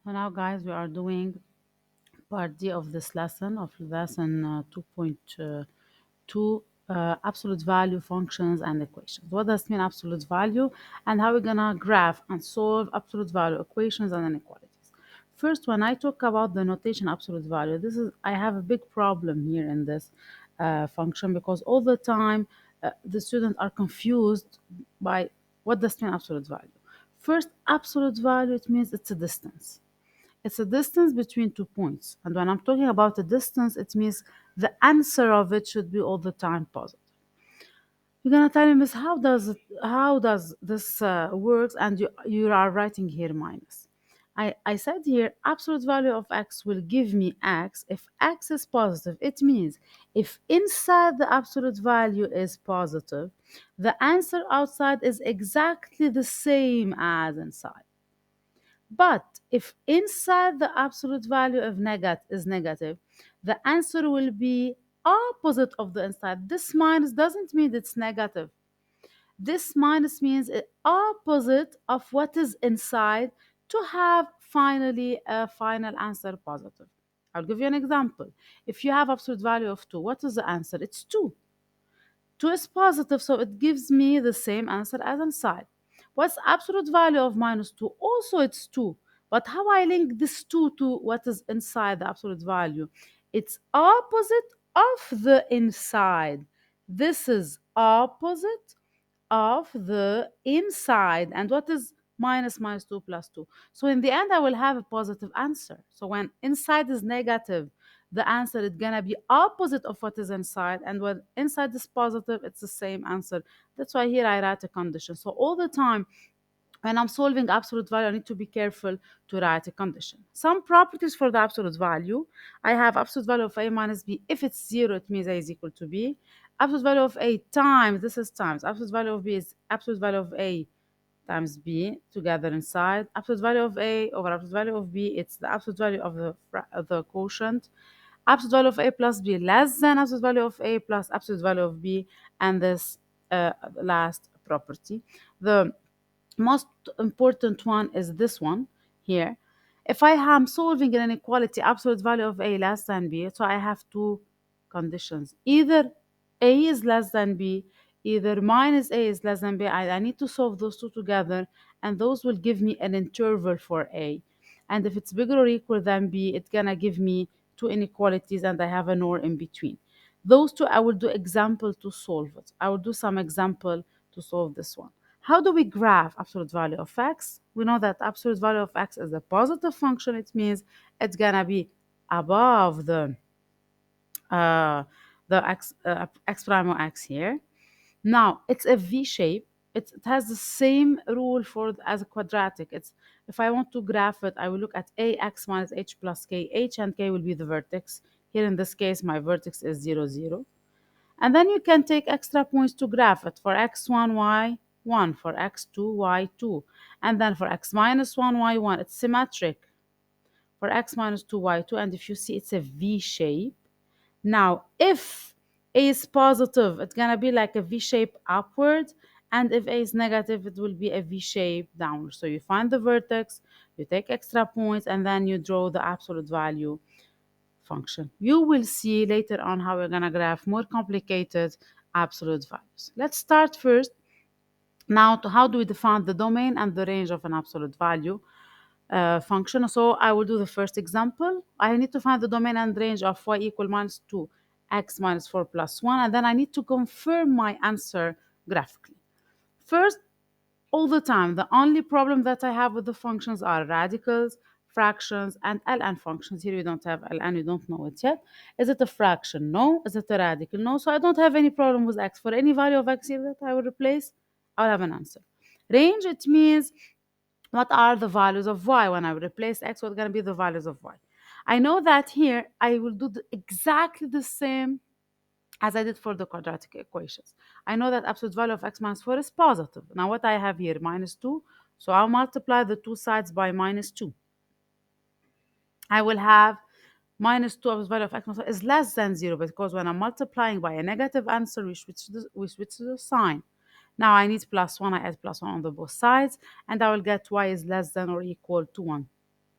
So now, guys, we are doing part D of this lesson, of lesson 2.2, absolute value functions and equations. What does mean absolute value, and how we're gonna graph and solve absolute value equations and inequalities. First, when I talk about the notation absolute value, this is I have a big problem here in this function because all the time the students are confused by what does mean absolute value. First, absolute value, it means it's a distance. It's a distance between 2 points. And when I'm talking about a distance, it means the answer of it should be all the time positive. You're gonna tell me, Miss, how does this works? And you are writing here minus. I said here absolute value of x will give me x if x is positive. It means if inside the absolute value is positive, the answer outside is exactly the same as inside. But if inside the absolute value of is negative, the answer will be opposite of the inside. This minus doesn't mean it's negative. This minus means opposite of what is inside to have finally a final answer positive. I'll give you an example. If you have absolute value of 2, what is the answer? It's 2. 2 is positive, so it gives me the same answer as inside. What's absolute value of minus 2? Also, it's 2. But how I link this 2 to what is inside the absolute value? It's opposite of the inside. This is opposite of the inside. And what is minus 2 plus 2? So in the end, I will have a positive answer. So when inside is negative, the answer is gonna be opposite of what is inside. And when inside is positive, it's the same answer. That's why here I write a condition. So all the time when I'm solving absolute value, I need to be careful to write a condition. Some properties for the absolute value. I have absolute value of a minus b. If it's 0, it means a is equal to b. Absolute value of a times, this is times. Absolute value of b is absolute value of a times b together inside. Absolute value of a over absolute value of b, it's the absolute value of the quotient. Absolute value of a plus b less than absolute value of a plus absolute value of b, and this last property. The most important one is this one here. If I am solving an inequality absolute value of a less than b, so I have two conditions. Either a is less than b, either minus a is less than b. I need to solve those two together, and those will give me an interval for a. And if it's bigger or equal than b, it's gonna give me two inequalities, and I have an or in between. Those two, I will do example to solve it. I will do some example to solve this one. How do we graph absolute value of x? We know that absolute value of x is a positive function. It means it's gonna be above uh, the x prime of x here. Now it's a V shape. It has the same rule for as a quadratic. It's if I want to graph it, I will look at ax minus h plus k. H and k will be the vertex. Here in this case, my vertex is 0, 0. And then you can take extra points to graph it for x1, y1, for x2, y2. And then for x minus 1, y1, it's symmetric for x minus 2, y2. And if you see, it's a V shape. Now, if A is positive, it's going to be like a V shape upward. And if A is negative, it will be a V shape downward. So you find the vertex, you take extra points, and then you draw the absolute value function. You will see later on how we're going to graph more complicated absolute values. Let's start first now to how do we define the domain and the range of an absolute value function. So I will do the first example. I need to find the domain and range of y equal minus 2, x minus 4 plus 1, and then I need to confirm my answer graphically. First, all the time, the only problem that I have with the functions are radicals, fractions, and ln functions. Here we don't have ln, we don't know it yet. Is it a fraction? No. Is it a radical? No. So I don't have any problem with x. For any value of x here that I will replace, I'll have an answer. Range, it means what are the values of y? When I replace x, what's going to be the values of y? I know that here I will do exactly the same as I did for the quadratic equations. I know that absolute value of x minus 4 is positive. Now what I have here, minus 2. So I'll multiply the two sides by minus 2. I will have minus 2 absolute value of x minus 4 is less than 0 because when I'm multiplying by a negative answer, we switch the sign. Now I need plus 1. I add plus 1 on the both sides, and I will get y is less than or equal to 1.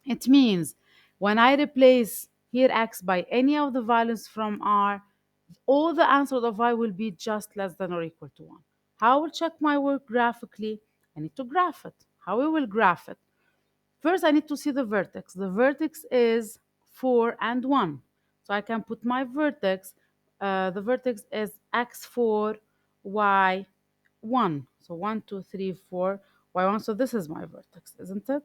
It means when I replace here x by any of the values from R, all the answers of I will be just less than or equal to 1. How I will check my work graphically? I need to graph it. How we will graph it? First, I need to see the vertex. The vertex is 4 and 1. So I can put my vertex. The vertex is x4, y1. So 1, 2, 3, 4, y1. So this is my vertex, isn't it?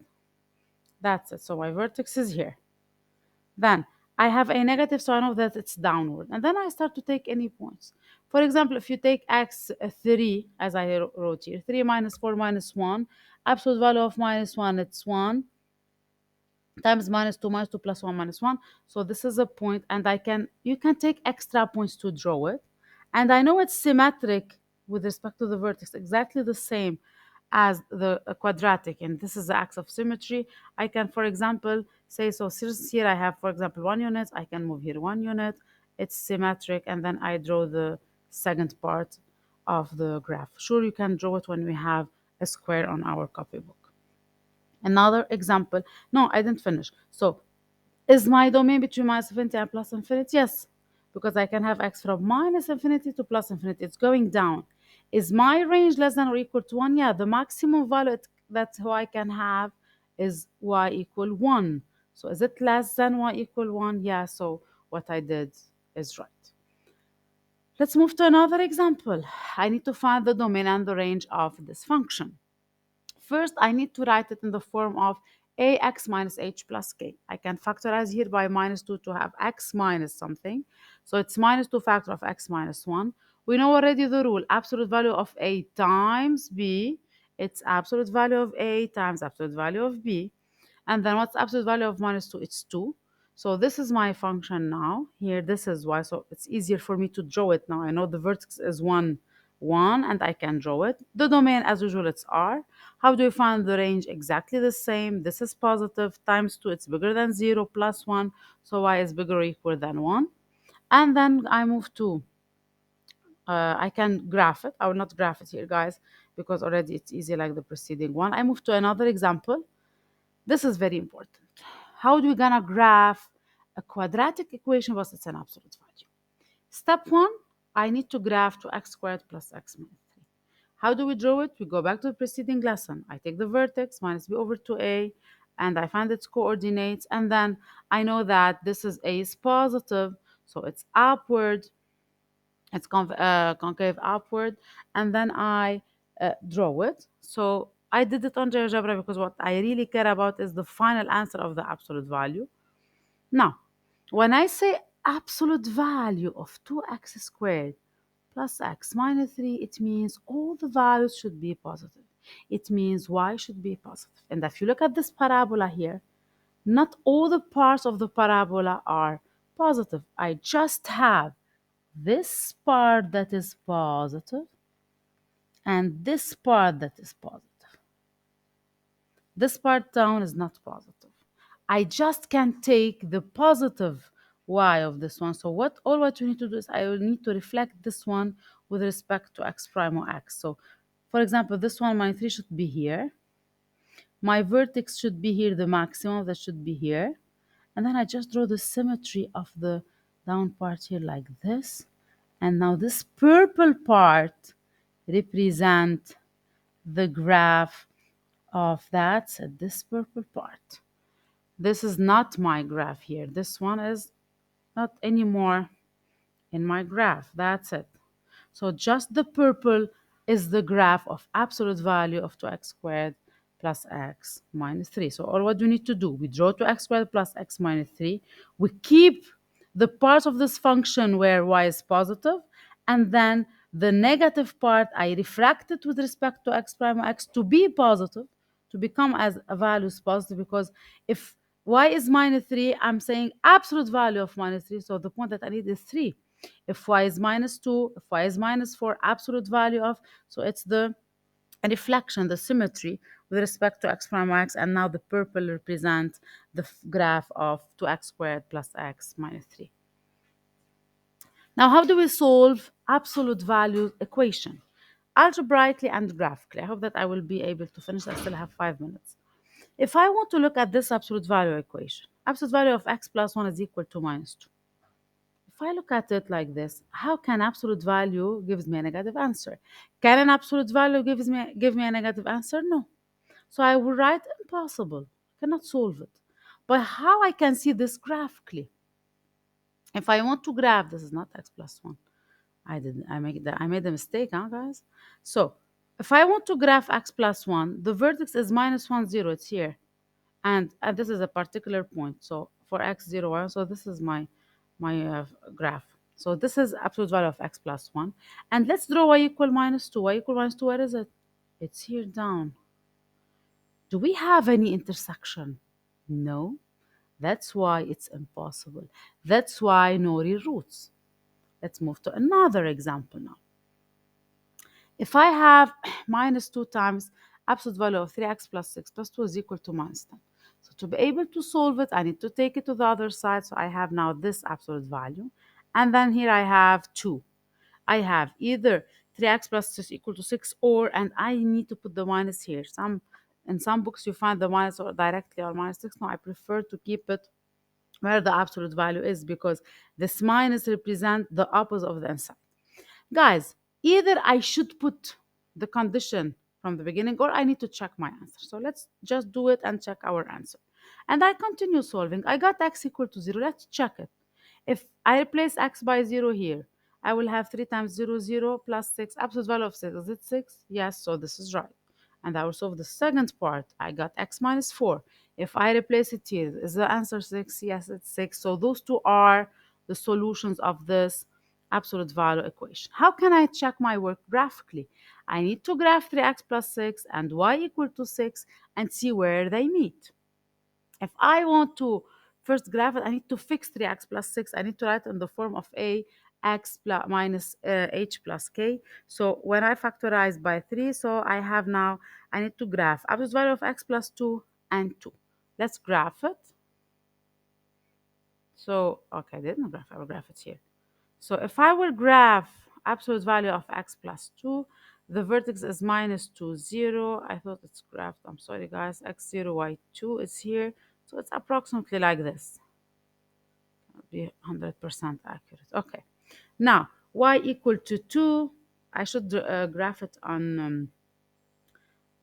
That's it. So my vertex is here. Then I have a negative, so I know that it's downward. And then I start to take any points. For example, if you take x3, as I wrote here, 3 minus 4 minus 1, absolute value of minus 1, it's 1 times minus 2 plus 1 minus 1. So this is a point, and you can take extra points to draw it. And I know it's symmetric with respect to the vertex, exactly the same as the quadratic, and this is the axis of symmetry. I can, for example, say, so since here I have, for example, 1 unit, I can move here 1 unit. It's symmetric, and then I draw the second part of the graph. Sure, you can draw it when we have a square on our copybook. Another example. No, I didn't finish. So, is my domain between minus infinity and plus infinity? Yes, because I can have x from minus infinity to plus infinity. It's going down. Is my range less than or equal to 1? Yeah, the maximum value that's how I can have is y equal 1. So, is it less than y equal 1? Yeah, so what I did is right. Let's move to another example. I need to find the domain and the range of this function. First, I need to write it in the form of ax minus h plus k. I can factorize here by minus 2 to have x minus something. So it's minus 2 factor of x minus 1. We know already the rule, absolute value of a times b. It's absolute value of a times absolute value of b. And then what's absolute value of minus 2? It's 2. So this is my function now. Here, this is y. So it's easier for me to draw it now. I know the vertex is 1, 1, and I can draw it. The domain, as usual, it's R. How do we find the range? Exactly the same. This is positive times 2. It's bigger than 0 plus 1. So y is bigger or equal than 1. And then I move to, I can graph it. I will not graph it here, guys, because already it's easy like the preceding one. I move to another example. This is very important. How do we gonna graph a quadratic equation versus its an absolute value? Step 1, I need to graph 2x squared plus x minus 3. How do we draw it? We go back to the preceding lesson. I take the vertex minus b over 2a, and I find its coordinates, and then I know that this is a is positive, so it's upward, it's concave upward, and then I draw it. So I did it on GeoGebra because what I really care about is the final answer of the absolute value. Now, when I say absolute value of 2x squared plus x minus 3, it means all the values should be positive. It means y should be positive. And if you look at this parabola here, not all the parts of the parabola are positive. I just have this part that is positive and this part that is positive. This part down is not positive. I just can take the positive y of this one. So what we need to do is I will need to reflect this one with respect to x prime or x. So for example, this one, my 3 should be here. My vertex should be here, the maximum that should be here. And then I just draw the symmetry of the down part here like this. And now this purple part represent the graph of that, so this purple part. This is not my graph here. This one is not anymore in my graph. That's it. So just the purple is the graph of absolute value of 2x squared plus x minus 3. So all what we need to do, we draw 2x squared plus x minus 3. We keep the part of this function where y is positive, and then the negative part, I refract it with respect to x prime or x to be positive, to become as a value is positive, because if y is minus 3, I'm saying absolute value of minus 3, so the point that I need is 3. If y is minus 2, if y is minus 4, absolute value of, so it's the reflection, the symmetry with respect to x prime x, and now the purple represents the graph of 2x squared plus x minus 3. Now, how do we solve absolute value equation? Algebraically and graphically. I hope that I will be able to finish. I still have 5 minutes. If I want to look at this absolute value equation, absolute value of x plus 1 is equal to minus 2. If I look at it like this, how can absolute value gives me a negative answer? Can an absolute value give me a negative answer? No. So I will write impossible. Cannot solve it. But how I can see this graphically? If I want to graph, this is not x plus 1. I made a mistake, huh, guys? So if I want to graph x plus 1, the vertex is minus 1, 0. It's here. And this is a particular point. So for x, 0, 1, so this is my graph. So this is absolute value of x plus 1. And let's draw y equal minus 2. Y equal minus 2, where is it? It's here down. Do we have any intersection? No. That's why it's impossible. That's why no real roots. Let's move to another example now. If I have minus 2 times absolute value of 3x plus 6 plus 2 is equal to minus 10. So to be able to solve it, I need to take it to the other side. So I have now this absolute value. And then here I have 2. I have either 3x plus 6 equal to 6 or, and I need to put the minus here. In some books you find the minus or directly or minus 6. No, I prefer to keep it where the absolute value is because this minus represent the opposite of the inside. Guys, either I should put the condition from the beginning or I need to check my answer. So let's just do it and check our answer. And I continue solving. I got x equal to 0. Let's check it. If I replace x by 0 here, I will have 3 times 0, 0 plus 6. Absolute value of 6. Is it 6? Yes, so this is right. And I will solve the second part. I got x minus 4. If I replace it here, is the answer 6? Yes, it's 6. So those two are the solutions of this absolute value equation. How can I check my work graphically? I need to graph 3x plus 6 and y equal to 6 and see where they meet. If I want to first graph it, I need to fix 3x plus 6. I need to write in the form of a x plus minus h plus k. So when I factorize by 3, so I have now, I need to graph absolute value of x plus 2 and 2. Let's graph it. So, okay, I didn't graph, I will graph it here. So if I will graph absolute value of x plus 2, the vertex is minus 2, 0. I thought it's graphed. I'm sorry, guys. x 0, y 2 is here. So it's approximately like this. It'll be 100% accurate. Okay. Now, y equal to 2. I should graph it on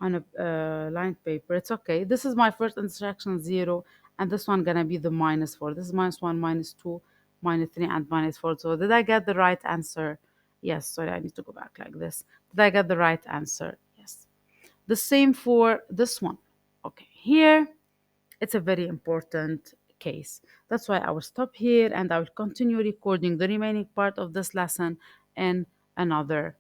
a lined paper. It's okay. This is my first instruction 0, and this one gonna be the minus 4. This is minus 1, minus 2, minus 3, and minus 4. So did I get the right answer? Yes. Sorry, I need to go back like this. Did I get the right answer? Yes. The same for this one. Okay. Here, it's a very important case. That's why I will stop here and I will continue recording the remaining part of this lesson in another